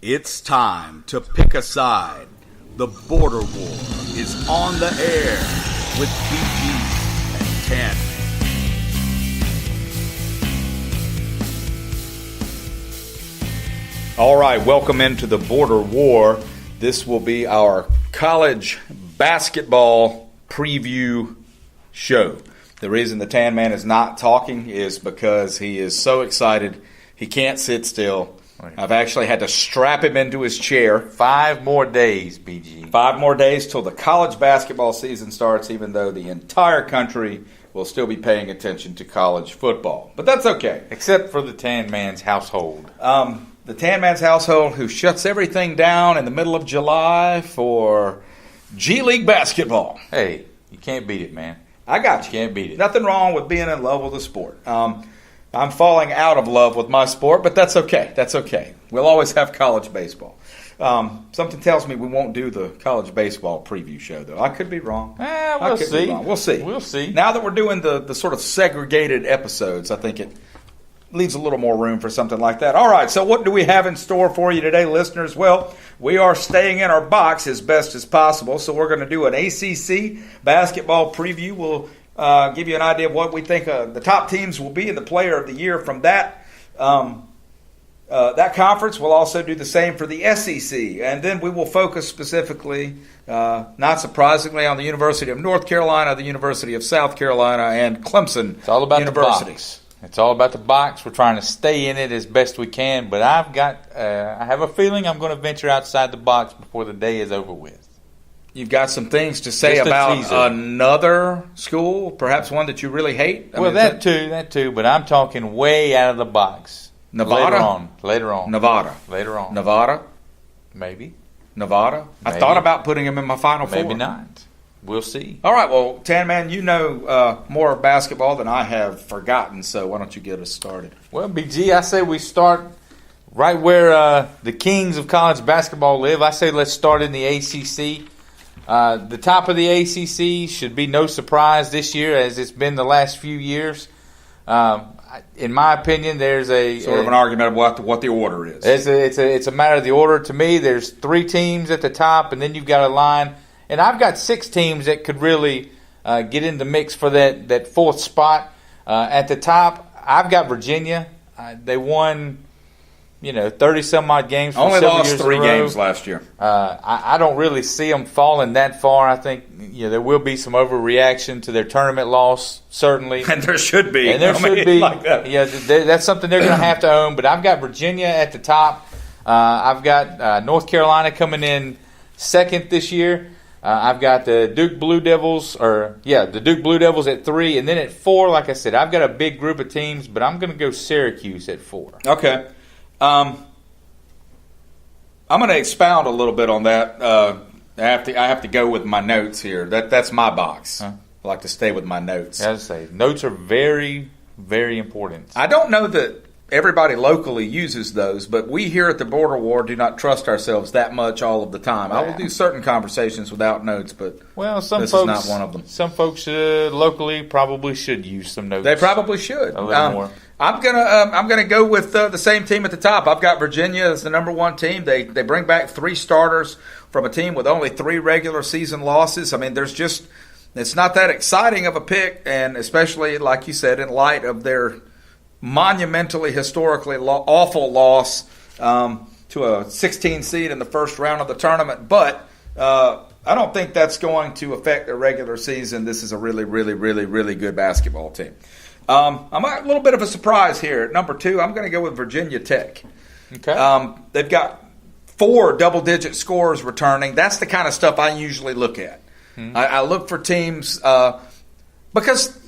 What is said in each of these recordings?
It's time to pick a side. The border war is on the air with BG and TanMan. All right, welcome into the border war. This will be our college basketball preview show. The reason the TanMan is not talking is because he is so excited he can't sit still. I've actually had to strap him into his chair. 5 more days, BG. 5 more days till the college basketball season starts, even though the entire country will still be paying attention to college football. But that's okay. Except for the TanMan's household. The TanMan's household, who shuts everything down in the middle of July for G League basketball. Hey, you can't beat it, man. I got you. Can't beat it. Nothing wrong with being in love with the sport. I'm falling out of love with my sport, but that's okay. That's okay. We'll always have college baseball. Something tells me we won't do the college baseball preview show, though. I could be wrong. We'll see. We'll see. We'll see. Now that we're doing the sort of segregated episodes, I think it leaves a little more room for something like that. All right, so what do we have in store for you today, listeners? Well, we are staying in our box as best as possible, so we're going to do an ACC basketball preview. We'll give you an idea of what we think the top teams will be in the Player of the Year from that conference. We'll also do the same for the SEC, and then we will focus specifically, not surprisingly, on the University of North Carolina, the University of South Carolina, and Clemson. It's all about University. the box. It's all about the box. We're trying to stay in it as best we can, but I have a feeling I'm going to venture outside the box before the day is over with. You've got some things to say about another school, perhaps one that you really hate? That too, but I'm talking way out of the box. Nevada? Later on. Nevada? Later on. Nevada? Maybe. Nevada? Maybe. I thought about putting him in my Final Four. Maybe not. We'll see. All right, well, TanMan, you know more basketball than I have forgotten, so why don't you get us started? Well, BG, I say we start right where the kings of college basketball live. I say let's start in the ACC. The top of the ACC should be no surprise this year, as it's been the last few years. In my opinion, there's sort of an argument about what the order is. It's a matter of the order to me. There's 3 teams at the top, and then you've got a line. And I've got 6 teams that could really get in the mix for that 4th spot. At the top, I've got Virginia. They won, 30-some-odd games for only several lost years 3 in a row. games last year. I don't really see them falling that far. I think there will be some overreaction to their tournament loss, certainly. And there should be. And there should be. Like that. Yeah, that's something they're going to have to own. But I've got Virginia at the top. I've got North Carolina coming in 2nd this year. I've got the Duke Blue Devils at 3, and then at 4, like I said, I've got a big group of teams, but I'm going to go Syracuse at 4. Okay, I'm going to expound a little bit on that. I have to go with my notes here. That's my box. I like to stay with my notes. As I say, notes are very, very important. I don't know that everybody locally uses those, but we here at the Border War do not trust ourselves that much all of the time. I will do certain conversations without notes, but this is not one of them. Some folks locally probably should use some notes. They probably should. A little more. I'm gonna go with the same team at the top. I've got Virginia as the number 1 team. They bring back 3 starters from a team with only 3 regular season losses. I mean, it's not that exciting of a pick, and especially like you said, in light of their monumentally, historically awful loss to a 16 seed in the first round of the tournament. But I don't think that's going to affect their regular season. This is a really, really, really, really good basketball team. I'm a little bit of a surprise here. At number 2, I'm going to go with Virginia Tech. Okay. They've got 4 double-digit scorers returning. That's the kind of stuff I usually look at. I look for teams because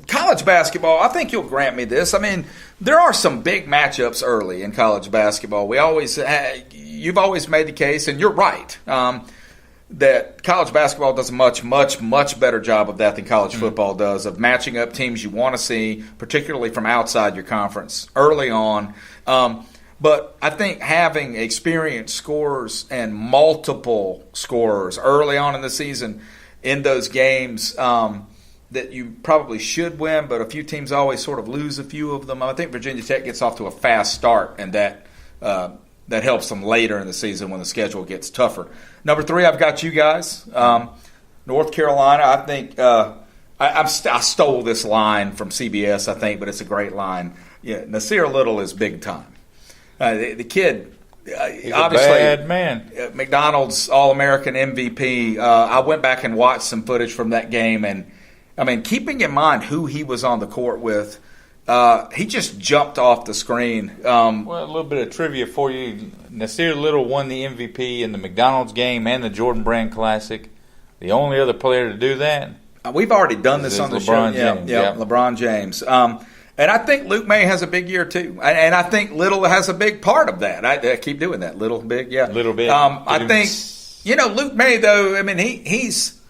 college basketball, I think you'll grant me this. I mean, there are some big matchups early in college basketball. You've always made the case, and you're right, that college basketball does a much, much, much better job of that than college football does, of matching up teams you want to see, particularly from outside your conference early on. But I think having experienced scorers and multiple scorers early on in the season in those games that you probably should win, but a few teams always sort of lose a few of them. I think Virginia Tech gets off to a fast start, and that that helps them later in the season when the schedule gets tougher. Number 3, I've got you guys. North Carolina, I think I stole this line from CBS, I think, but it's a great line. Yeah, Nasir Little is big time. The kid, He's obviously, a bad man. McDonald's All-American MVP. I went back and watched some footage from that game, and I mean, keeping in mind who he was on the court with, he just jumped off the screen. Well, a little bit of trivia for you. Nasir Little won the MVP in the McDonald's game and the Jordan Brand Classic. The only other player to do that. We've already done this on the LeBron show. James. Yeah, LeBron James. And I think Luke May has a big year too, and I think Little has a big part of that. I keep doing that, little, big, yeah, Little bit. I think Luke May though. I mean, he's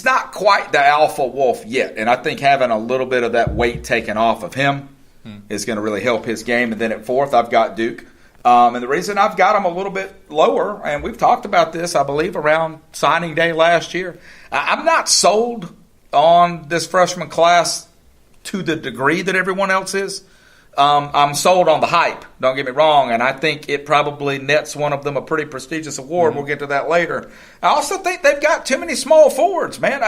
not quite the alpha wolf yet, and I think having a little bit of that weight taken off of him is going to really help his game. And then at 4th, I've got Duke. And the reason I've got them a little bit lower, and we've talked about this, I believe, around signing day last year, I'm not sold on this freshman class to the degree that everyone else is. I'm sold on the hype, don't get me wrong, and I think it probably nets one of them a pretty prestigious award. We'll get to that later. I also think they've got too many small forwards, man.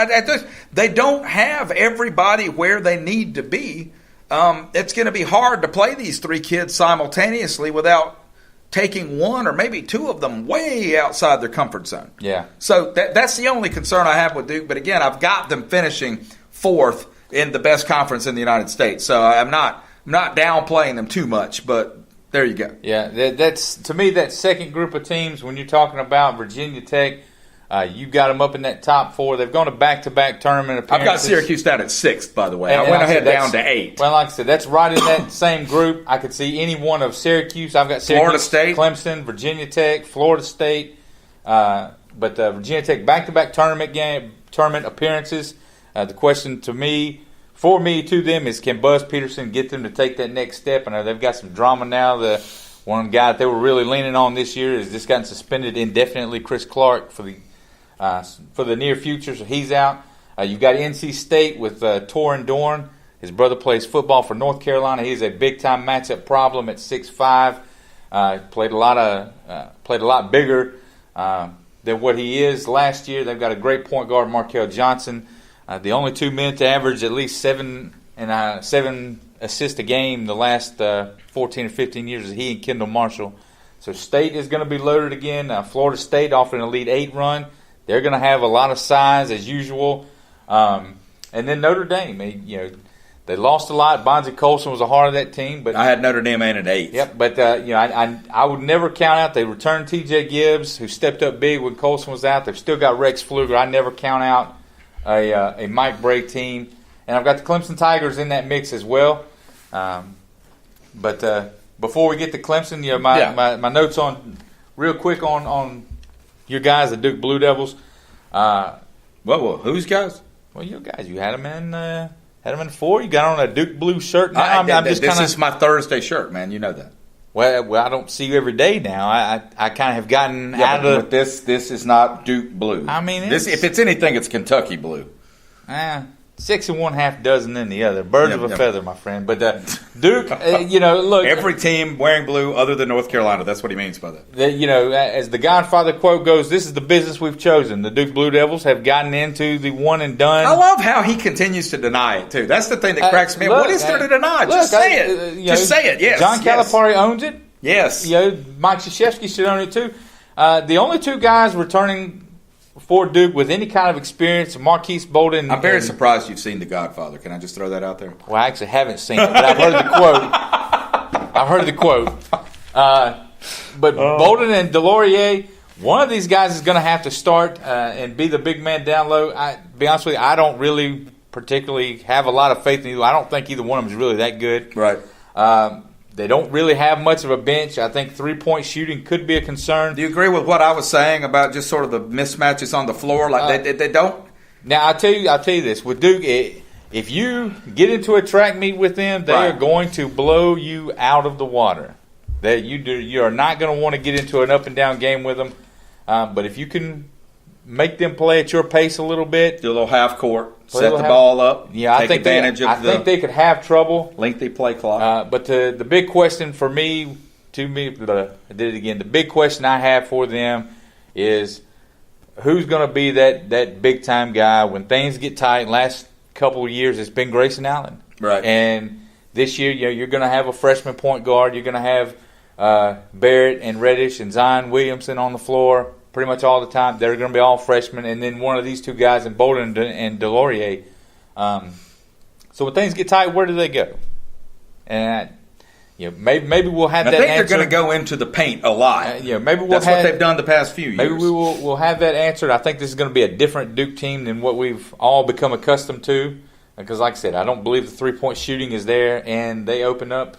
They don't have everybody where they need to be. It's going to be hard to play these 3 kids simultaneously without taking 1 or maybe 2 of them way outside their comfort zone. Yeah. So that's the only concern I have with Duke. But again, I've got them finishing 4th in the best conference in the United States. So I'm not downplaying them too much, but there you go. Yeah, that's to me that second group of teams when you're talking about Virginia Tech, you got them up in that top 4. They've gone to back-to-back tournament appearances. I've got Syracuse down at 6th, by the way. I went ahead down to 8. Well, like I said, that's right in that same group. I could see any one of Syracuse. I've got Syracuse, Florida State, Clemson, Virginia Tech, Florida State. But Virginia Tech back-to-back tournament appearances. The question to them is, can Buzz Peterson get them to take that next step? I know they've got some drama now. The one guy that they were really leaning on this year has just gotten suspended indefinitely, Chris Clark, for the near future, so he's out. You've got NC State with Torin Dorn. His brother plays football for North Carolina. He's a big-time matchup problem at 6'5". Played a lot bigger than what he is last year. They've got a great point guard, Markel Johnson. The only 2 men to average at least 7 assists a game the last 14 or 15 years is he and Kendall Marshall. So State is going to be loaded again. Florida State off an Elite 8 run. They're going to have a lot of size as usual. And then Notre Dame, they lost a lot. Bonzie Colson was a heart of that team, but I had Notre Dame in at 8. Yep, but I would never count out. They returned T.J. Gibbs, who stepped up big when Colson was out. They've still got Rex Pfluger. I never count out a Mike Bray team, and I've got the Clemson Tigers in that mix as well. But before we get to Clemson, my notes on real quick on your guys, the Duke Blue Devils. Whoa, whose guys? Well, your guys, you had them in 4. You got on a Duke Blue shirt now. This is my Thursday shirt, man. You know that. Well, I don't see you every day now. I kind of have gotten out of but this is not Duke blue. I mean, if it's anything, it's Kentucky blue. 6 1/2 dozen in the other. Birds of a feather, my friend. But Duke, look. Every team wearing blue other than North Carolina. That's what he means by that. As the Godfather quote goes, this is the business we've chosen. The Duke Blue Devils have gotten into the one and done. I love how he continues to deny it, too. That's the thing that cracks me up. What is there to deny? Just say it. Just say it, yes. John Calipari owns it. Yes. Mike Krzyzewski should own it, too. The only 2 guys returning for Duke with any kind of experience, Marquise Bolden. I'm very surprised you've seen The Godfather. Can I just throw that out there? Well, I actually haven't seen it, but I've heard the quote. But Bolden and Delorier, one of these guys is going to have to start and be the big man down low. Be honest with you, I don't really particularly have a lot of faith in either. I don't think either one of them is really that good. Right. They don't really have much of a bench. I think 3-point shooting could be a concern. Do you agree with what I was saying about just sort of the mismatches on the floor? Like they don't. Now I'll tell you this with Duke. If you get into a track meet with them, they are going to blow you out of the water. That you are not going to want to get into an up and down game with them. But if you can make them play at your pace a little bit, do a little half court. Set the ball up. Yeah, I think they could have trouble. Lengthy play clock. But the big question for me The big question I have for them is who's going to be that big time guy when things get tight. Last couple of years, it's been Grayson Allen, right? And this year, you're going to have a freshman point guard. You're going to have Barrett and Reddish and Zion Williamson on the floor pretty much all the time. They're going to be all freshmen, and then one of these two guys in Bolden and Delorier. So when things get tight, where do they go? And maybe we'll have that answer. I think they're going to go into the paint a lot. Maybe that's what they've done the past few years. Maybe we'll have that answered. I think this is going to be a different Duke team than what we've all become accustomed to. Because, like I said, I don't believe the three-point shooting is there, and they open up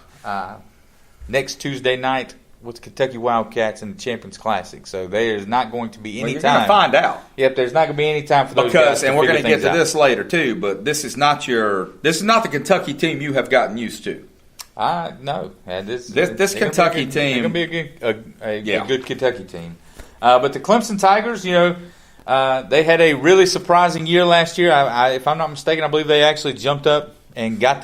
next Tuesday night with the Kentucky Wildcats in the Champions Classic. So there's not going to be any time. You're going to find out. Yep, there's not going to be any time for those guys. And we're going to get to this later too. But this is not the Kentucky team you have gotten used to. No. This Kentucky team. They're going to be a good Kentucky team. But the Clemson Tigers, they had a really surprising year last year. If I'm not mistaken, I believe they actually jumped up and got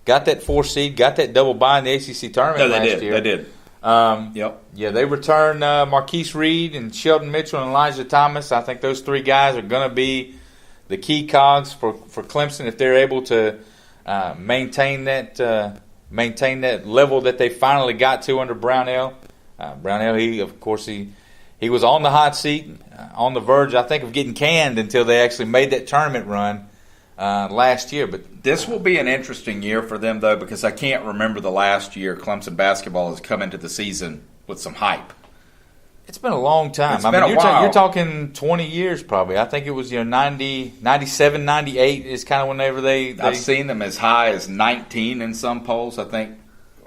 that 4 seed, got that double bye in the ACC tournament last year. They did. Yep. Yeah, they returned Marquise Reed and Sheldon Mitchell and Elijah Thomas. I think those three guys are going to be the key cogs for Clemson if they're able to maintain that level that they finally got to under Brownell. Brownell, he was on the hot seat, on the verge, I think, of getting canned until they actually made that tournament run last year. But this will be an interesting year for them, though, because I can't remember the last year Clemson basketball has come into the season with some hype. It's been a long time. It's been a while. You're talking 20 years probably. I think it was 90, 97, 98 is kind of whenever they I've seen them as high as 19 in some polls. I think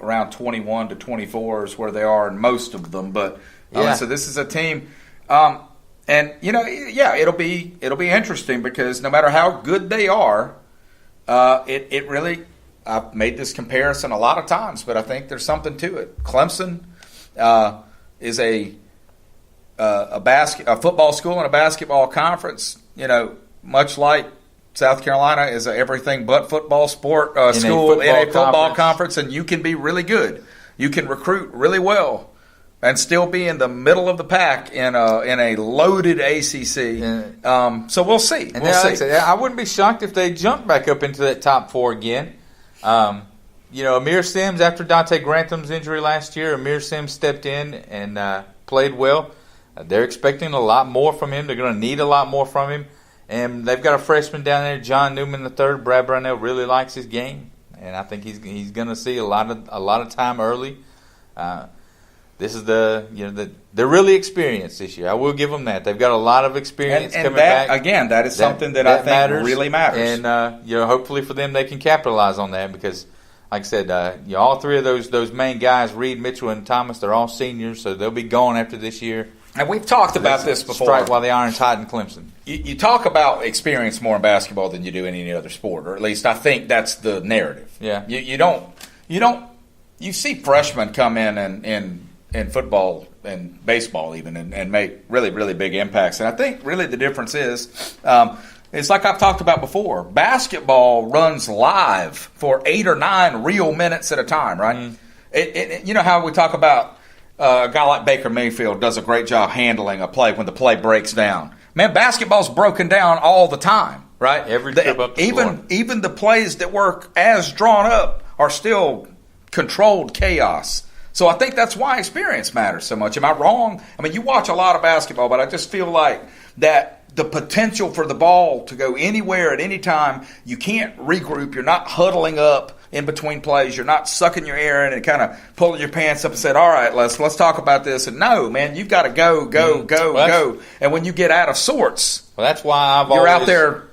around 21 to 24 is where they are in most of them. But so this is a team, and it'll be interesting because no matter how good they are, it really. I've made this comparison a lot of times, but I think there's something to it. Clemson is a football school and a basketball conference. Much like South Carolina is a everything but football school in a football conference, and you can be really good. You can recruit really well and still be in the middle of the pack in a loaded ACC. So we'll see. I wouldn't be shocked if they jump back up into that top 4 again. Amir Sims, after Dante Grantham's injury last year, Amir Sims stepped in and played well. They're expecting a lot more from him. They're going to need a lot more from him. And they've got a freshman down there, John Newman III. Brad Brownell really likes his game, and I think he's going to see a lot of time early. This is they're really experienced this year. I will give them that. They've got a lot of experience coming back. Again, that is something that I think really matters. And hopefully for them, they can capitalize on that because, like I said, all three of those main guys, Reed, Mitchell, and Thomas, they're all seniors, so they'll be gone after this year. And we've talked about this before. Strike while the iron's hot in Clemson. You talk about experience more in basketball than you do in any other sport, or at least I think that's the narrative. Yeah. You see freshmen come in football and baseball even and make really, really big impacts. And I think really the difference is it's like I've talked about before. Basketball runs live for 8 or 9 real minutes at a time, right? Mm. You know how we talk about a guy like Baker Mayfield does a great job handling a play when the play breaks down. Man, basketball's broken down all the time, right? Every trip up the floor. Even the plays that work as drawn up are still controlled chaos. So I think that's why experience matters so much. Am I wrong? I mean, you watch a lot of basketball, but I just feel like that the potential for the ball to go anywhere at any time, you can't regroup. You're not huddling up in between plays. You're not sucking your air in and kind of pulling your pants up and saying, all right, let's talk about this. And no, man, you've got to go. And when you get out of sorts, that's why you're out there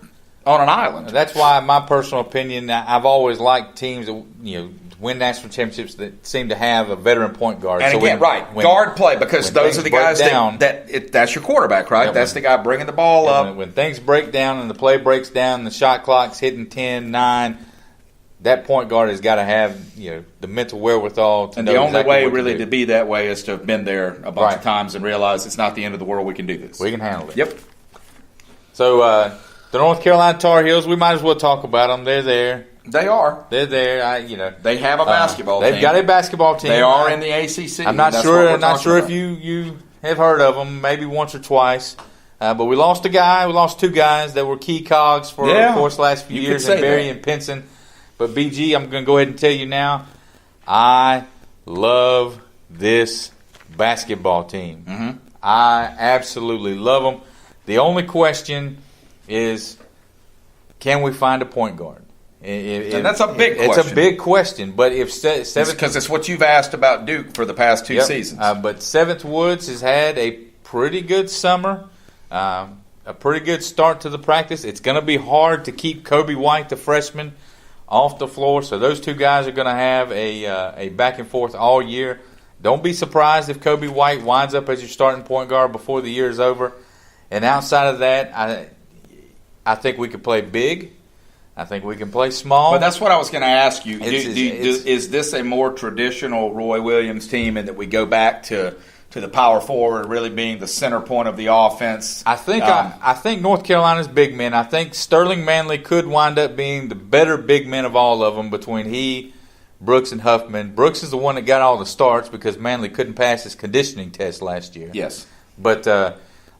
on an island. That's why, in my personal opinion, I've always liked teams that, win national championships that seem to have a veteran point guard. And again, guard play, because those are the guys that's your quarterback, right? Yeah, that's the guy bringing the ball up. When things break down and the play breaks down, the shot clock's hitting 10, 9, that point guard has got to have the mental wherewithal to know exactly what to do. And the only way really to be that way is to have been there a bunch of times and realize it's not the end of the world. We can do this. We can handle it. Yep. So the North Carolina Tar Heels, we might as well talk about them. They're there. They are. They're there. They have a basketball team. They've got a basketball team. They are in the ACC. I'm not sure. I'm not sure if you have heard of them. Maybe once or twice. But we lost a guy. We lost two guys that were key cogs for of course last few years in Barry and Pinson. But BG, I'm going to go ahead and tell you now, I love this basketball team. Mm-hmm. I absolutely love them. The only question is, can we find a point guard? And that's a big question. It's a big question. But if because it's what you've asked about Duke for the past two seasons. But Seventh Woods has had a pretty good summer, a pretty good start to the practice. It's going to be hard to keep Kobe White, the freshman, off the floor. So those two guys are going to have a back and forth all year. Don't be surprised if Kobe White winds up as your starting point guard before the year is over. And outside of that, I think we could play big. I think we can play small. But that's what I was going to ask you. Is this a more traditional Roy Williams team in that we go back to the power forward really being the center point of the offense? I think North Carolina's big men. I think Sterling Manley could wind up being the better big men of all of them between he, Brooks, and Huffman. Brooks is the one that got all the starts because Manley couldn't pass his conditioning test last year. Yes. But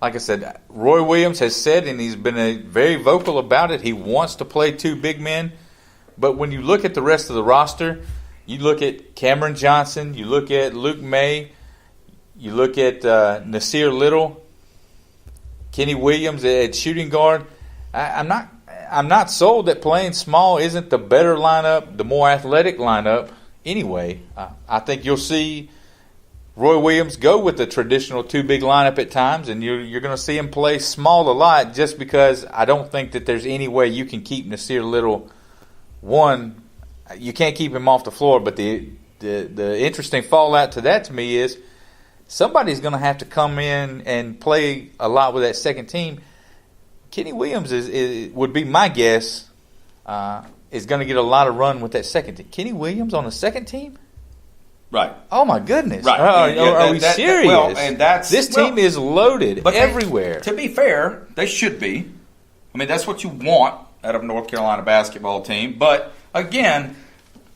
like I said, Roy Williams has said, and he's been very vocal about it, he wants to play two big men. But when you look at the rest of the roster, you look at Cameron Johnson, you look at Luke May, you look at Nasir Little, Kenny Williams at shooting guard. I'm not sold that playing small isn't the better lineup, the more athletic lineup. Anyway, I think you'll see Roy Williams go with the traditional two big lineup at times, and you're going to see him play small a lot just because I don't think that there's any way you can keep Nasir Little. One, you can't keep him off the floor, but the interesting fallout to that to me is somebody's going to have to come in and play a lot with that second team. Kenny Williams would be my guess is going to get a lot of run with that second team. Kenny Williams on the second team? Right. Oh, my goodness. Right. Are we serious? This team is loaded everywhere. To be fair, they should be. I mean, that's what you want out of a North Carolina basketball team. But, again,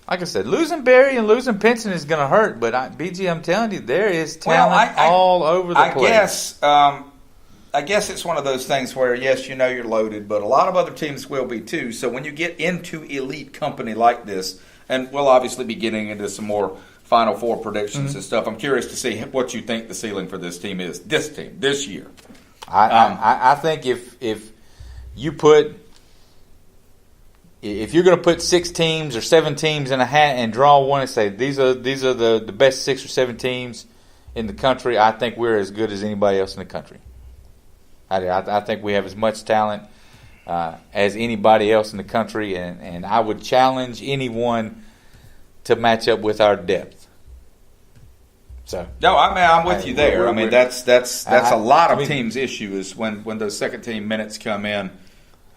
like I said, losing Barry and losing Pinson is going to hurt. But, BG, I'm telling you, there is talent all over the place. I guess it's one of those things where, yes, you're loaded, but a lot of other teams will be too. So when you get into elite company like this, and we'll obviously be getting into some more Final Four predictions and stuff. I'm curious to see what you think the ceiling for this team is. This year. I think if you're going to put 6 teams or 7 teams in a hat and draw one and say these are the best 6 or 7 teams in the country, I think we're as good as anybody else in the country. I think we have as much talent as anybody else in the country, and I would challenge anyone to match up with our depth. So no, I'm with you there. I mean, that's a lot of teams' issue is when those second team minutes come in.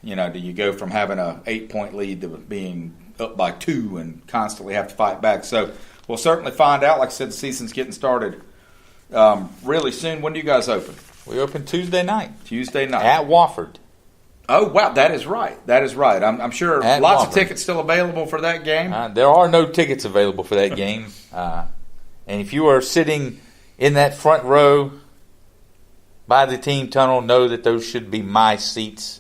Do you go from having a 8-point lead to being up by 2 and constantly have to fight back? So we'll certainly find out. Like I said, the season's getting started really soon. When do you guys open? We open Tuesday night. At Wofford. Oh, wow, that is right. I'm sure lots of tickets still available for that game. There are no tickets available for that game. And if you are sitting in that front row by the team tunnel, know that those should be my seats.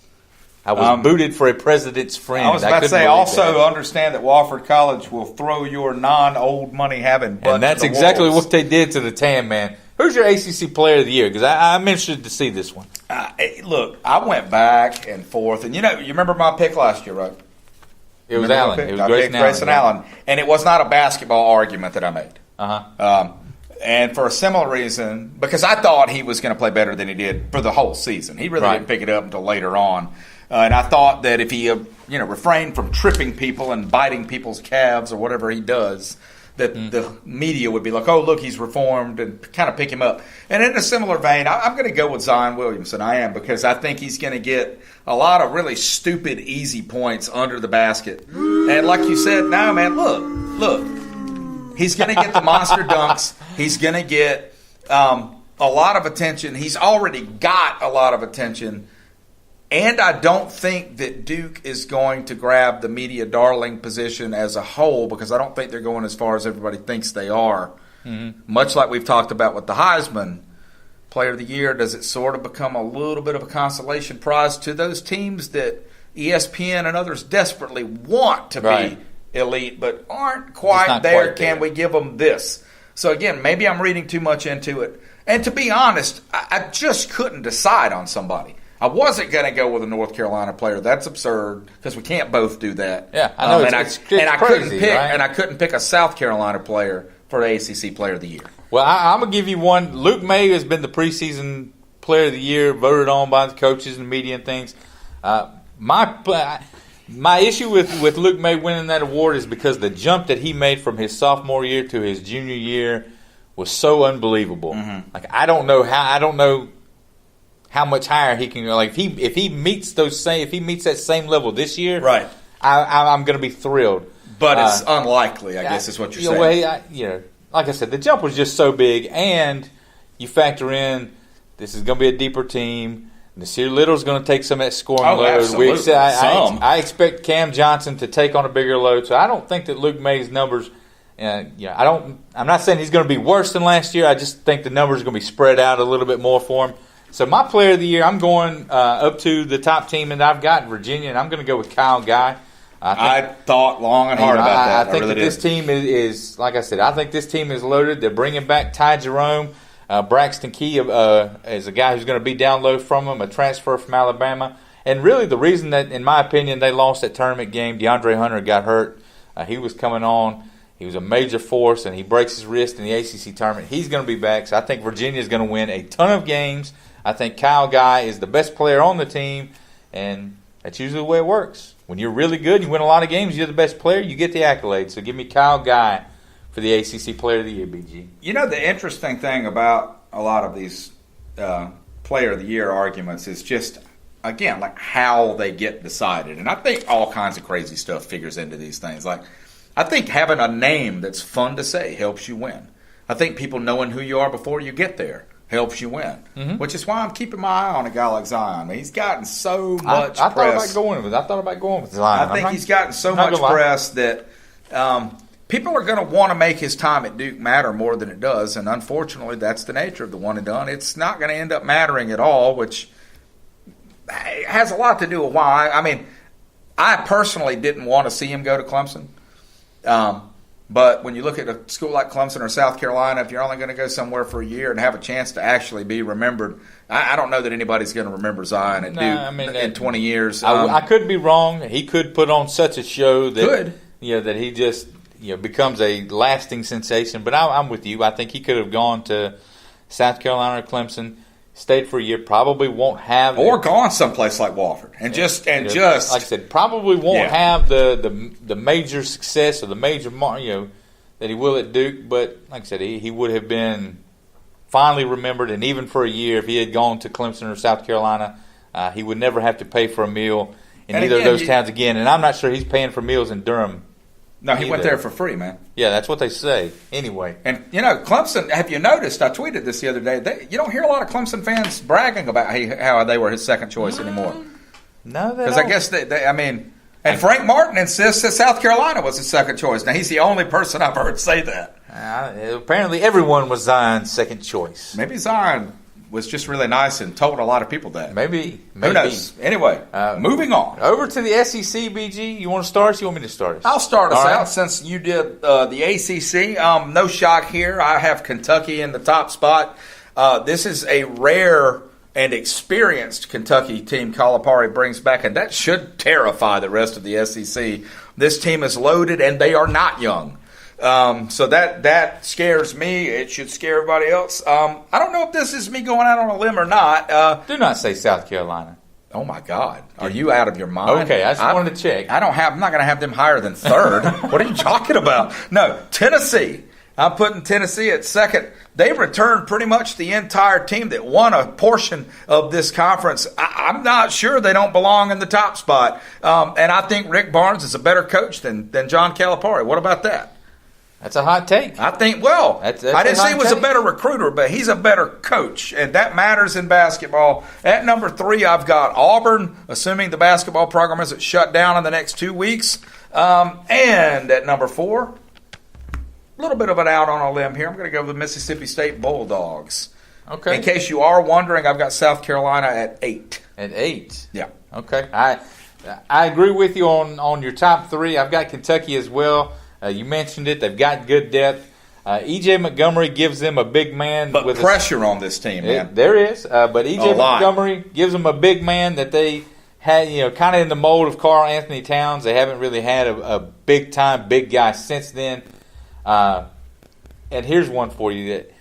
I was booted for a president's friend. I was about to say, also understand that Wofford College will throw your non-old money-having butt and that's exactly what they did to the TanMan. Who's your ACC Player of the Year? Because I'm interested to see this one. Look, I went back and forth, and you remember my pick last year, right? It was Allen. It was Grayson Allen, and it was not a basketball argument that I made. And for a similar reason, because I thought he was going to play better than he did for the whole season. He really didn't pick it up until later on, and I thought that if he, refrained from tripping people and biting people's calves or whatever he does, that the media would be like, oh, look, he's reformed, and kind of pick him up. And in a similar vein, I'm going to go with Zion Williamson. I am, because I think he's going to get a lot of really stupid, easy points under the basket. And like you said, no, man, look. He's going to get the monster dunks. He's going to get a lot of attention. He's already got a lot of attention. And I don't think that Duke is going to grab the media darling position as a whole, because I don't think they're going as far as everybody thinks they are. Mm-hmm. Much like we've talked about with the Heisman Player of the Year, does it sort of become a little bit of a consolation prize to those teams that ESPN and others desperately want to be elite but aren't quite there? Can we give them this? So, again, maybe I'm reading too much into it. And to be honest, I just couldn't decide on somebody. I wasn't going to go with a North Carolina player. That's absurd because we can't both do that. Yeah, I know. It's crazy, and I couldn't pick a South Carolina player for the ACC Player of the Year. Well, I'm going to give you one. Luke May has been the preseason Player of the Year, voted on by the coaches and media and things. My issue with Luke May winning that award is because the jump that he made from his sophomore year to his junior year was so unbelievable. Mm-hmm. Like I don't know how much higher he can go. Like if he meets that same level this year, right? I'm going to be thrilled. But it's unlikely, I guess, is what you're saying. Well, like I said, the jump was just so big, and you factor in this is going to be a deeper team. Nasir Little's going to take some of that scoring load. Absolutely. I expect Cam Johnson to take on a bigger load, so I don't think that Luke May's numbers. I'm not saying he's going to be worse than last year. I just think the numbers are going to be spread out a little bit more for him. So my Player of the Year, I'm going up to the top team that I've got, Virginia, and I'm going to go with Kyle Guy. I thought long and hard about that. I think that this team is, like I said, I think this team is loaded. They're bringing back Ty Jerome. Braxton Key is a guy who's going to be down low from him, a transfer from Alabama. And really the reason that, in my opinion, they lost that tournament game, DeAndre Hunter got hurt. He was coming on. He was a major force, and he breaks his wrist in the ACC tournament. He's going to be back, so I think Virginia is going to win a ton of games. I think Kyle Guy is the best player on the team, and that's usually the way it works. When you're really good, you win a lot of games, you're the best player, you get the accolades. So give me Kyle Guy for the ACC Player of the Year, BG. You know, the interesting thing about a lot of these Player of the Year arguments is just, again, like how they get decided. And I think all kinds of crazy stuff figures into these things. Like, I think having a name that's fun to say helps you win. I think people knowing who you are before you get there helps you win, which is why I'm keeping my eye on a guy like Zion. I mean, he's gotten so much press. I thought about going with Zion. I think he's gotten so much press that people are going to want to make his time at Duke matter more than it does, and unfortunately, that's the nature of the one and done. It's not going to end up mattering at all, which has a lot to do with why. I mean, I personally didn't want to see him go to Clemson. But when you look at a school like Clemson or South Carolina, if you're only going to go somewhere for a year and have a chance to actually be remembered, I don't know that anybody's going to remember Zion at Duke in 20 years. I could be wrong. He could put on such a show that that he just becomes a lasting sensation. But I'm with you. I think he could have gone to South Carolina or Clemson, stayed for a year, probably won't have gone someplace like Wofford and just like I said, probably won't have the major success or the major that he will at Duke. But like I said, he would have been finally remembered, and even for a year, if he had gone to Clemson or South Carolina, he would never have to pay for a meal in either of those towns again. And I'm not sure he's paying for meals in Durham. No, he went there for free, man. Yeah, that's what they say. Anyway. And, Clemson, have you noticed, I tweeted this the other day, you don't hear a lot of Clemson fans bragging about how they were his second choice anymore. No, because I guess and Frank Martin insists that South Carolina was his second choice. Now, he's the only person I've heard say that. Apparently everyone was Zion's second choice. Maybe Zion was just really nice and told a lot of people that. Maybe. Who knows? Anyway, moving on. Over to the SEC, BG. You want to start us? You want me to start us? I'll start us out since you did the ACC. No shock here. I have Kentucky in the top spot. This is a rare and experienced Kentucky team Calipari brings back, and that should terrify the rest of the SEC. This team is loaded, and they are not young. So that scares me. It should scare everybody else. I don't know if this is me going out on a limb or not. Do not say South Carolina. Oh my God, are you out of your mind? Okay, I just wanted to check. I'm not going to have them higher than third. What are you talking about? No, Tennessee. I'm putting Tennessee at second. They returned pretty much the entire team that won a portion of this conference. I'm not sure they don't belong in the top spot. And I think Rick Barnes is a better coach than John Calipari. What about that? That's a hot take. I think, That's I didn't say he was a take. better recruiter, but he's a better coach, and that matters in basketball. At number 3, I've got Auburn, assuming the basketball program isn't shut down in the next 2 weeks. And at number 4, a little bit of an out on a limb here. I'm going to go with the Mississippi State Bulldogs. Okay. In case you are wondering, I've got South Carolina at 8. At 8. Yeah. Okay. I agree with you on your top 3. I've got Kentucky as well. You mentioned it. They've got good depth. E.J. Montgomery gives them a big man. But with pressure on this team, man. There is. But E.J. Montgomery gives them a big man that they had, kind of in the mold of Karl Anthony Towns. They haven't really had a big-time big guy since then. And here's one for you. That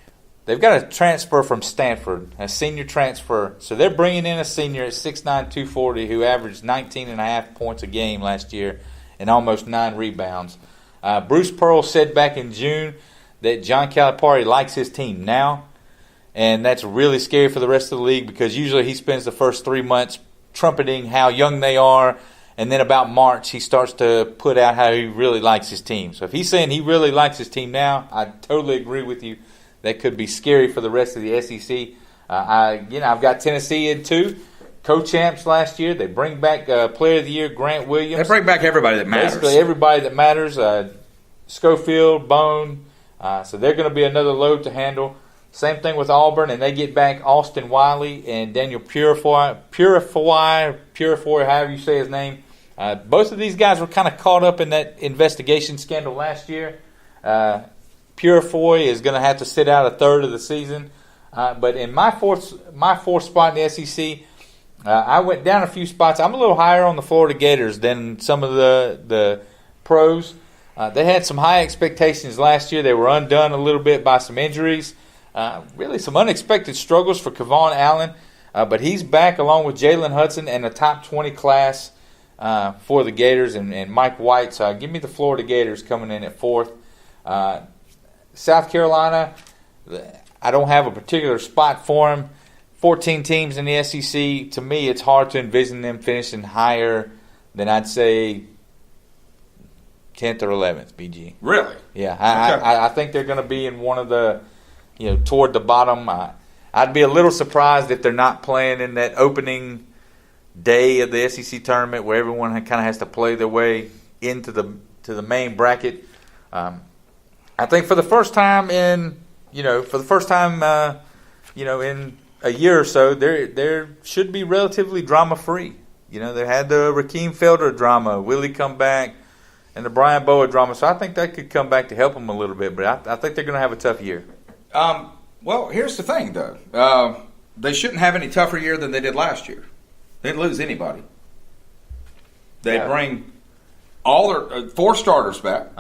they've got a transfer from Stanford, a senior transfer. So they're bringing in a senior at 6'9", 240 who averaged 19.5 points a game last year and almost 9 rebounds. Bruce Pearl said back in June that John Calipari likes his team now, and that's really scary for the rest of the league because usually he spends the first 3 months trumpeting how young they are, and then about March he starts to put out how he really likes his team. So if he's saying he really likes his team now, I totally agree with you. That could be scary for the rest of the SEC. I've got Tennessee in 2. Co-champs last year. They bring back Player of the Year Grant Williams. They bring back everybody that matters. Basically everybody that matters. Schofield, Bone. So they're going to be another load to handle. Same thing with Auburn, and they get back Austin Wiley and Daniel Purifoy, however you say his name. Both of these guys were kind of caught up in that investigation scandal last year. Purifoy is going to have to sit out a third of the season. But in my fourth spot in the SEC, I went down a few spots. I'm a little higher on the Florida Gators than some of the pros. They had some high expectations last year. They were undone a little bit by some injuries. Really some unexpected struggles for Kevon Allen. But he's back along with Jalen Hudson and a top 20 class for the Gators and Mike White. So give me the Florida Gators coming in at 4th. South Carolina, I don't have a particular spot for them. 14 teams in the SEC. To me, it's hard to envision them finishing higher than I'd say 10th or 11th, BG. Really? Yeah. I think they're going to be in one of the, toward the bottom. I'd be a little surprised if they're not playing in that opening day of the SEC tournament where everyone kind of has to play their way into the main bracket. I think for the first time in a year or so, there should be relatively drama-free. They had the Rakeem Felder drama, Willie come back, and the Brian Boa drama. So I think that could come back to help them a little bit. But I think they're going to have a tough year. Well, here's the thing, though. They shouldn't have any tougher year than they did last year. They didn't lose anybody. They bring all their 4 starters back.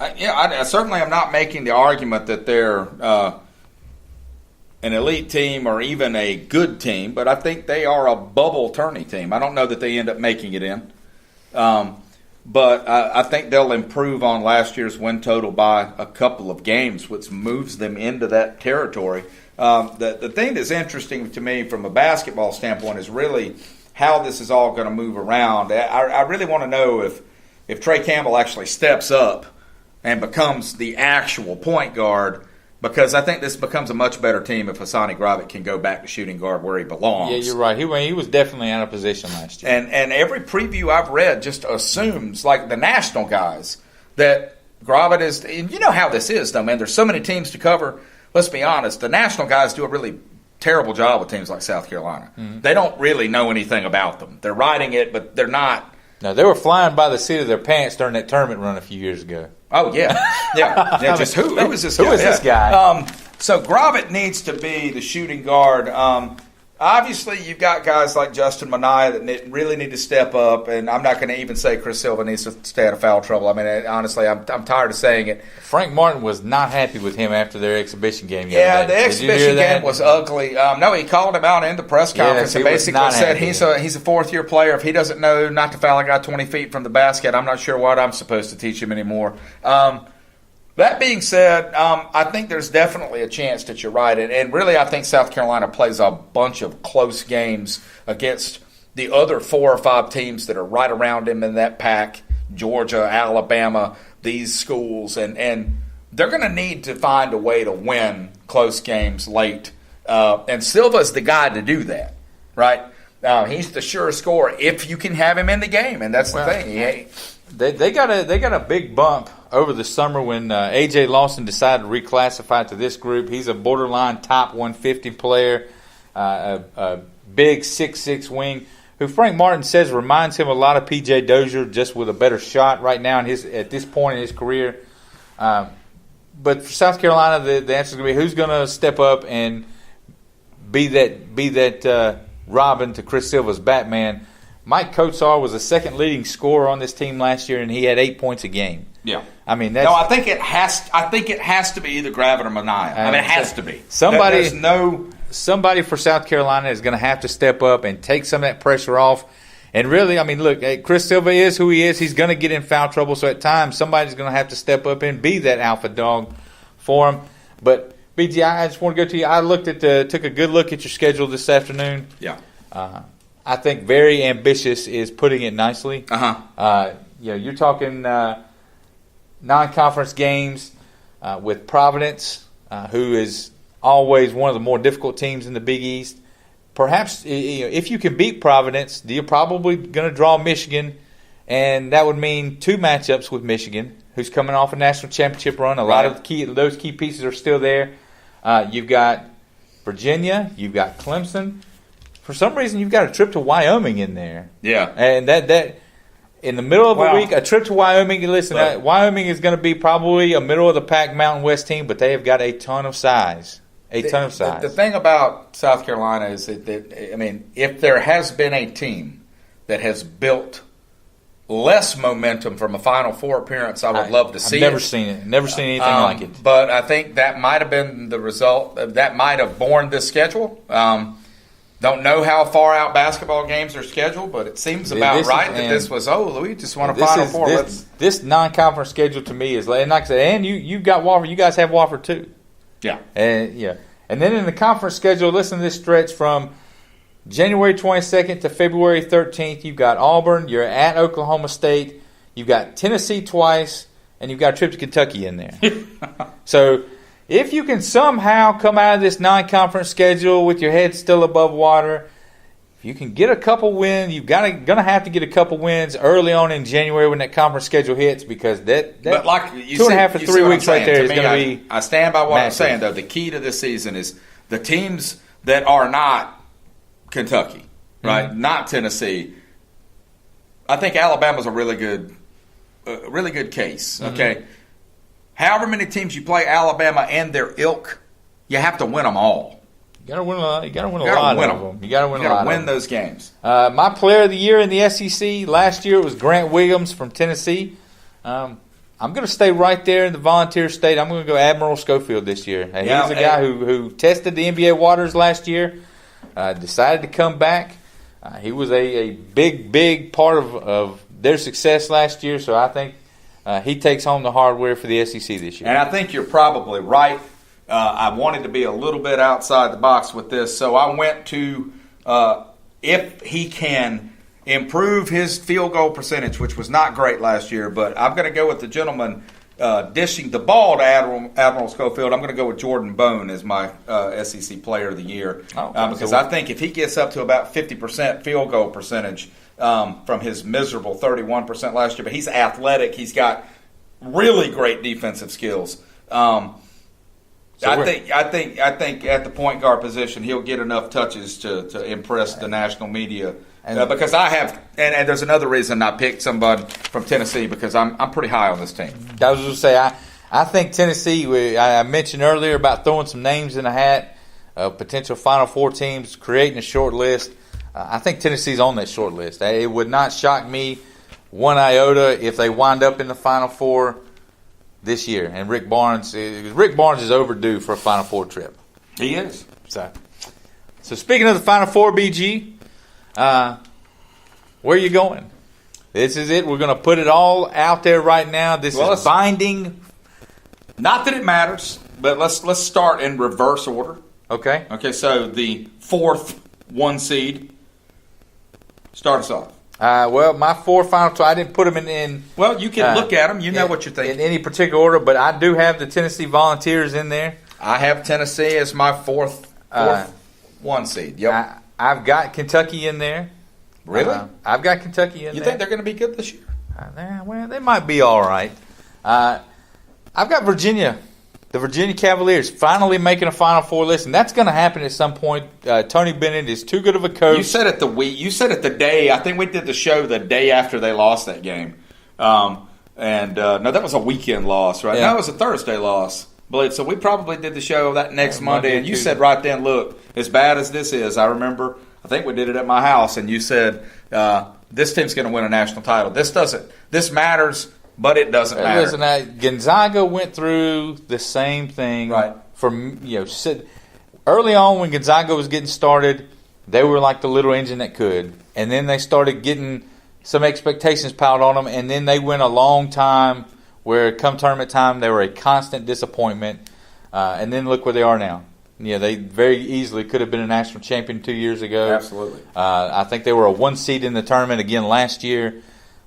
I certainly am not making the argument that they're an elite team or even a good team, but I think they are a bubble tourney team. I don't know that they end up making it in. But I think they'll improve on last year's win total by a couple of games, which moves them into that territory. The thing that's interesting to me from a basketball standpoint is really how this is all going to move around. I really want to know if Trey Campbell actually steps up and becomes the actual point guard, because I think this becomes a much better team if Hassani Gravett can go back to shooting guard where he belongs. Yeah, you're right. He was definitely out of position last year. And every preview I've read just assumes, like the national guys, that Gravett is – and you know how this is, though, man. There's so many teams to cover. Let's be honest. The national guys do a really terrible job with teams like South Carolina. Mm-hmm. They don't really know anything about them. They're writing it, but they're not – no, they were flying by the seat of their pants during that tournament run a few years ago. Oh, yeah. Yeah. Just who is this guy? Who is this guy? So Gravett needs to be the shooting guard. Obviously, you've got guys like Justin Minaya that really need to step up, and I'm not going to even say Chris Silva needs to stay out of foul trouble. I mean, honestly, I'm tired of saying it. Frank Martin was not happy with him after their exhibition game. Yeah, the exhibition game was ugly. No, he called him out in the press conference and basically said he's a fourth-year player. If he doesn't know not to foul a guy 20 feet from the basket, I'm not sure what I'm supposed to teach him anymore. That being said, I think there's definitely a chance that you're right. And really, I think South Carolina plays a bunch of close games against the other 4 or 5 teams that are right around him in that pack, Georgia, Alabama. these schools, and they're going to need to find a way to win close games late. And Silva's the guy to do that, right? He's the sure scorer if you can have him in the game, and that's the thing. They got a big bump over the summer when A.J. Lawson decided to reclassify to this group. He's a borderline top 150 player, a big 6'6" wing, who Frank Martin says reminds him a lot of P.J. Dozier, just with a better shot right now at this point in his career. But for South Carolina, the answer is going to be who's going to step up and be that Robin to Chris Silva's Batman. Mike Kotsar was the second leading scorer on this team last year, and he had 8 points a game. Yeah, I mean, I think it has to be either Gravett or Mania. I mean, it has to be. Somebody for South Carolina is going to have to step up and take some of that pressure off. And really, I mean, look, Chris Silva is who he is. He's going to get in foul trouble. So at times, somebody's going to have to step up and be that alpha dog for him. But BG, I just want to go to you. I took a good look at your schedule this afternoon. Yeah. I think very ambitious is putting it nicely. You're talking non-conference games with Providence, who is always one of the more difficult teams in the Big East. Perhaps if you can beat Providence, you're probably going to draw Michigan, and that would mean 2 matchups with Michigan, who's coming off a national championship run. A lot of those key pieces are still there. You've got Virginia, you've got Clemson. For some reason, you've got a trip to Wyoming in there. Yeah. And that in the middle of a week, a trip to Wyoming. Listen, Wyoming is going to be probably a middle-of-the-pack Mountain West team, but they have got a ton of size. The thing about South Carolina is that, I mean, if there has been a team that has built less momentum from a Final Four appearance, I would love to see it. I've never seen it. Never seen anything like it. But I think that might have been the result. That might have borne this schedule. Don't know how far out basketball games are scheduled, but it seems about right that this was, we just want a Final Four. This non-conference schedule to me is, and like I said, and you've got Wofford. You guys have Wofford too. Yeah. And then in the conference schedule, listen to this stretch from January 22nd to February 13th. You've got Auburn. You're at Oklahoma State. You've got Tennessee twice, and you've got a trip to Kentucky in there. So if you can somehow come out of this non-conference schedule with your head still above water, if you can get a couple wins, you're gonna have to get a couple wins early on in January when that conference schedule hits, because that but like 2.5 to 3 weeks right there is going to be. I stand by what I'm saying, though. The key to this season is the teams that are not Kentucky, right? Mm-hmm. Not Tennessee. I think Alabama's a really good case. Okay. Mm-hmm. However many teams you play Alabama and their ilk, you have to win them all. You got to win a lot of them. You got to win a lot of them. Win those games. My player of the year in the SEC last year was Grant Williams from Tennessee. I'm going to stay right there in the Volunteer State. I'm going to go Admiral Schofield this year. He's a guy who tested the NBA waters last year, decided to come back. He was a big part of their success last year, so I think he takes home the hardware for the SEC this year. And I think you're probably right. I wanted to be a little bit outside the box with this, so I went to if he can improve his field goal percentage, which was not great last year, but I'm going to go with the gentleman dishing the ball to Admiral Schofield. I'm going to go with Jordan Bone as my SEC Player of the Year because I think if he gets up to about 50% field goal percentage from his miserable 31% last year, but he's athletic, he's got really great defensive skills. I think at the point guard position he'll get enough touches to impress the national media. Because I have, and there's another reason I picked somebody from Tennessee because I'm pretty high on this team. I was going to say I think Tennessee. I mentioned earlier about throwing some names in a hat, potential Final Four teams, creating a short list. I think Tennessee's on that short list. It would not shock me one iota if they wind up in the Final Four this year. And Rick Barnes is overdue for a Final Four trip. He is. So speaking of the Final Four, BG, where are you going? This is it. We're going to put it all out there right now. This is binding. Not that it matters, but let's start in reverse order. Okay. Okay. So the fourth 1 seed. Start us off. Well, my 4 final, I didn't put them in. Well, you can look at them. You know what you're thinking. In any particular order, but I do have the Tennessee Volunteers in there. I have Tennessee as my fourth 1 seed. Yep. I've got Kentucky in there. Really? I've got Kentucky in there. You think they're going to be good this year? Well, they might be all right. I've got Virginia. The Virginia Cavaliers finally making a Final Four list, and that's going to happen at some point. Tony Bennett is too good of a coach. You said it the day. I think we did the show the day after they lost that game. No, that was a weekend loss, right? Yeah. No, it was a Thursday loss. So we probably did the show that next Monday, and you said right then, look, as bad as this is, I remember, I think we did it at my house, and you said, this team's going to win a national title. This matters, but it doesn't matter. Listen, Gonzaga went through the same thing. Right. Early on when Gonzaga was getting started, they were like the little engine that could. And then they started getting some expectations piled on them, and then they went a long time where come tournament time they were a constant disappointment. And then look where they are now. Yeah, they very easily could have been a national champion 2 years ago. Absolutely. I think they were a 1 seed in the tournament again last year.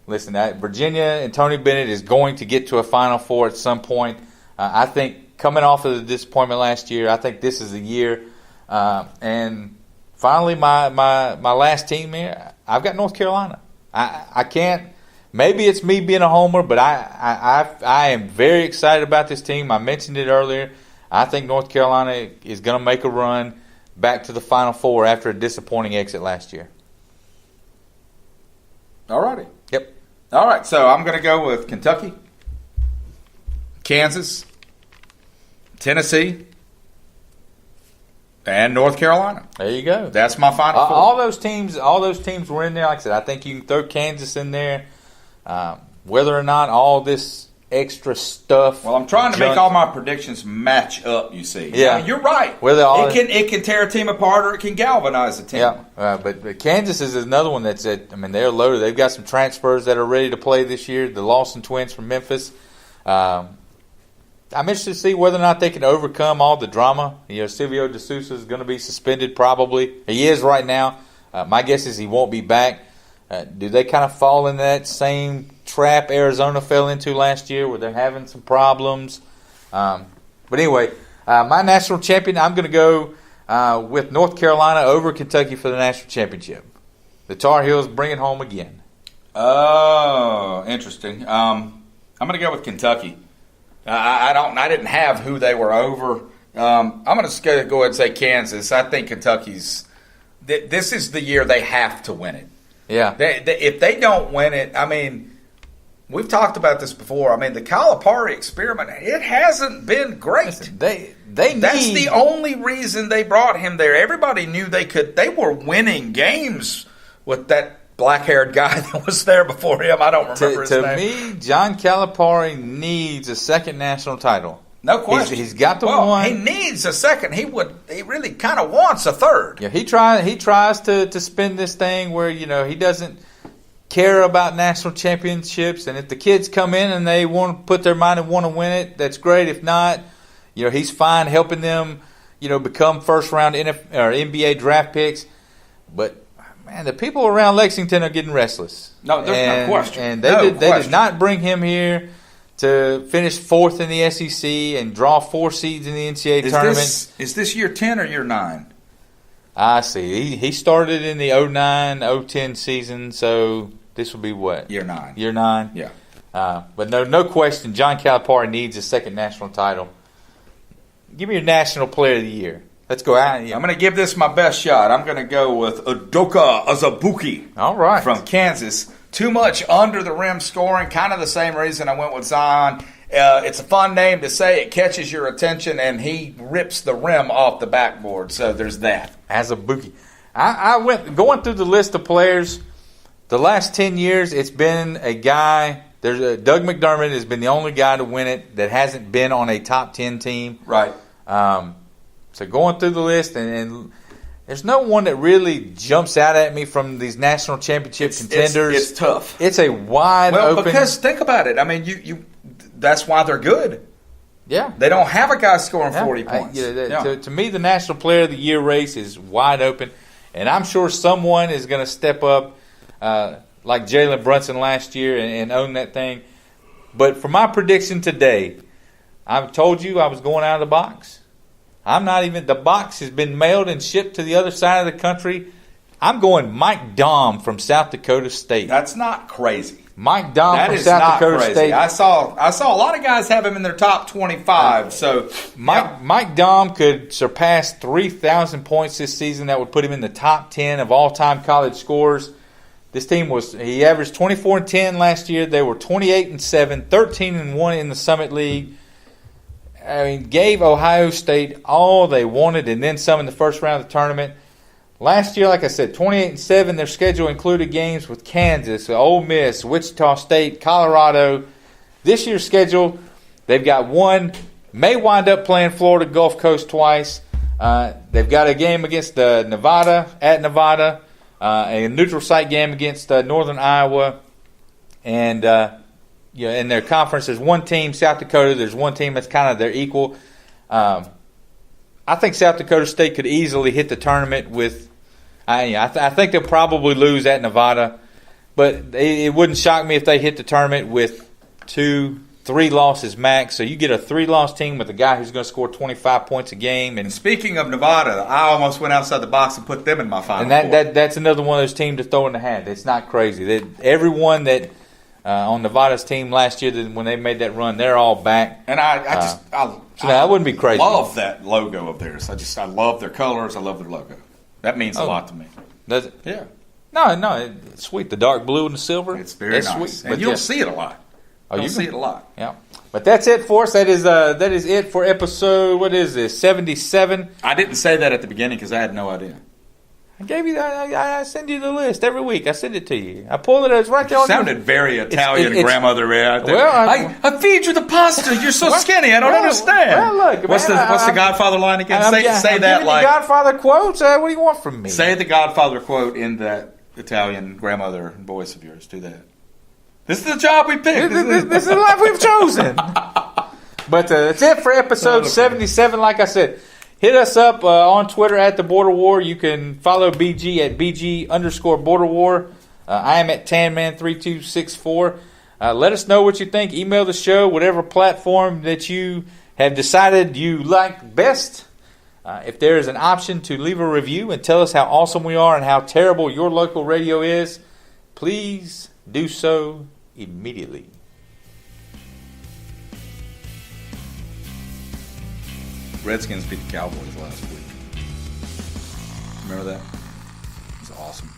Listen, Virginia and Tony Bennett is going to get to a Final Four at some point. I think coming off of the disappointment last year, I think this is the year. And finally, my last team here, I've got North Carolina. I can't. Maybe it's me being a homer, but I am very excited about this team. I mentioned it earlier. I think North Carolina is going to make a run back to the Final Four after a disappointing exit last year. All righty. Yep. All right, so I'm going to go with Kentucky, Kansas, Tennessee, and North Carolina. There you go. That's my Final Four. All those teams were in there. Like I said, I think you can throw Kansas in there. Whether or not all this extra stuff. Well, I'm trying to make all my predictions match up. You see, yeah, you're right. It can tear a team apart or it can galvanize a team. Yeah, but Kansas is another one that's they're loaded. They've got some transfers that are ready to play this year. The Lawson twins from Memphis. I'm interested to see whether or not they can overcome all the drama. Silvio De Sousa is going to be suspended probably. He is right now. My guess is he won't be back. Do they kind of fall into that same trap Arizona fell into last year where they're having some problems? But anyway, my national champion, I'm going to go with North Carolina over Kentucky for the national championship. The Tar Heels bring it home again. Oh, interesting. I'm going to go with Kentucky. I didn't have who they were over. I'm going to go ahead and say Kansas. I think Kentucky's. This is the year they have to win it. Yeah. If they don't win it, we've talked about this before. The Calipari experiment, it hasn't been great. Listen, That's the only reason they brought him there. Everybody knew they could. They were winning games with that black-haired guy that was there before him. I don't remember his name. To me, John Calipari needs a second national title. No question. He's got the one. He needs a second. He really kind of wants a third. Yeah, he tries to spin this thing where he doesn't care about national championships, and if the kids come in and they want to put their mind and want to win it, that's great. If not, he's fine helping them, become first round NBA draft picks. But man, the people around Lexington are getting restless. No, there's no question. And they did not bring him here to finish fourth in the SEC and draw 4 seeds in the NCAA tournament. Is this year 10 or year 9? I see. He started in the 09-010 season, so this will be what? Year 9. Year 9? Yeah. But no question, John Calipari needs a second national title. Give me your national player of the year. Let's go out. I'm going to give this my best shot. I'm going to go with Udoka Azubuike. All right. From Kansas. Too much under the rim scoring. Kind of the same reason I went with Zion. It's a fun name to say. It catches your attention, and he rips the rim off the backboard. So there's that. Azubuike. I went going through the list of players. The last 10 years, it's been a guy. Doug McDermott has been the only guy to win it that hasn't been on a top 10 team. Right. So going through the list, and there's no one that really jumps out at me from these national championship contenders. It's tough. It's a wide open. Because think about it. You that's why they're good. Yeah. They don't have a guy scoring 40 points. To me, the National Player of the Year race is wide open, and I'm sure someone is going to step up. like Jalen Brunson last year and own that thing. But for my prediction today, I've told you I was going out of the box. I'm not even – the box has been mailed and shipped to the other side of the country. I'm going Mike Dahm from South Dakota State. That's not crazy. Mike Dahm from South Dakota State. I saw a lot of guys have him in their top 25. So Mike Dahm could surpass 3,000 points this season. That would put him in the top 10 of all-time college scorers. This team he averaged 24-10 last year. They were 28-7, 13-1 in the Summit League. I mean, gave Ohio State all they wanted and then some in the first round of the tournament. Last year, like I said, 28-7. Their schedule included games with Kansas, Ole Miss, Wichita State, Colorado. This year's schedule, they've got one. May wind up playing Florida Gulf Coast twice. They've got a game against Nevada, a neutral site game against Northern Iowa, and in their conference, there's one team, South Dakota. There's one team that's kind of their equal. I think South Dakota State could easily hit the tournament with. I think they'll probably lose at Nevada, but it wouldn't shock me if they hit the tournament with 2-3 losses max. So you get a 3-loss team with a guy who's going to score 25 points a game. And speaking of Nevada, I almost went outside the box and put them in my final. And that's another one of those teams to throw in the hat. It's not crazy. Everyone that on Nevada's team last year, when they made that run, they're all back. And I wouldn't be crazy. Love that logo of theirs. I love their colors. I love their logo. That means a lot to me. Does it? Yeah. No, it's sweet. The dark blue and the silver. It's very nice. Sweet. And you'll see it a lot. You'll see it a lot. Yeah. But that's it for us. That is it for episode, what is this, 77. I didn't say that at the beginning because I had no idea. I gave you that. I send you the list every week. I send it to you. I pull it. It's right there. Sounded very Italian grandmother right there. Well, I feed you the pasta. You're so skinny. I don't understand. Well, look, what's the Godfather line again? Say that like the Godfather quotes. What do you want from me? Say the Godfather quote in that Italian grandmother voice of yours. Do that. This is the job we picked. This is the life we've chosen. But that's it for episode 77. Like I said. Hit us up on Twitter at The Border War. You can follow BG at BG_Border War. I am at TanMan3264. Let us know what you think. Email the show, whatever platform that you have decided you like best. If there is an option to leave a review and tell us how awesome we are and how terrible your local radio is, please do so immediately. Redskins beat the Cowboys last week. Remember that? It was awesome.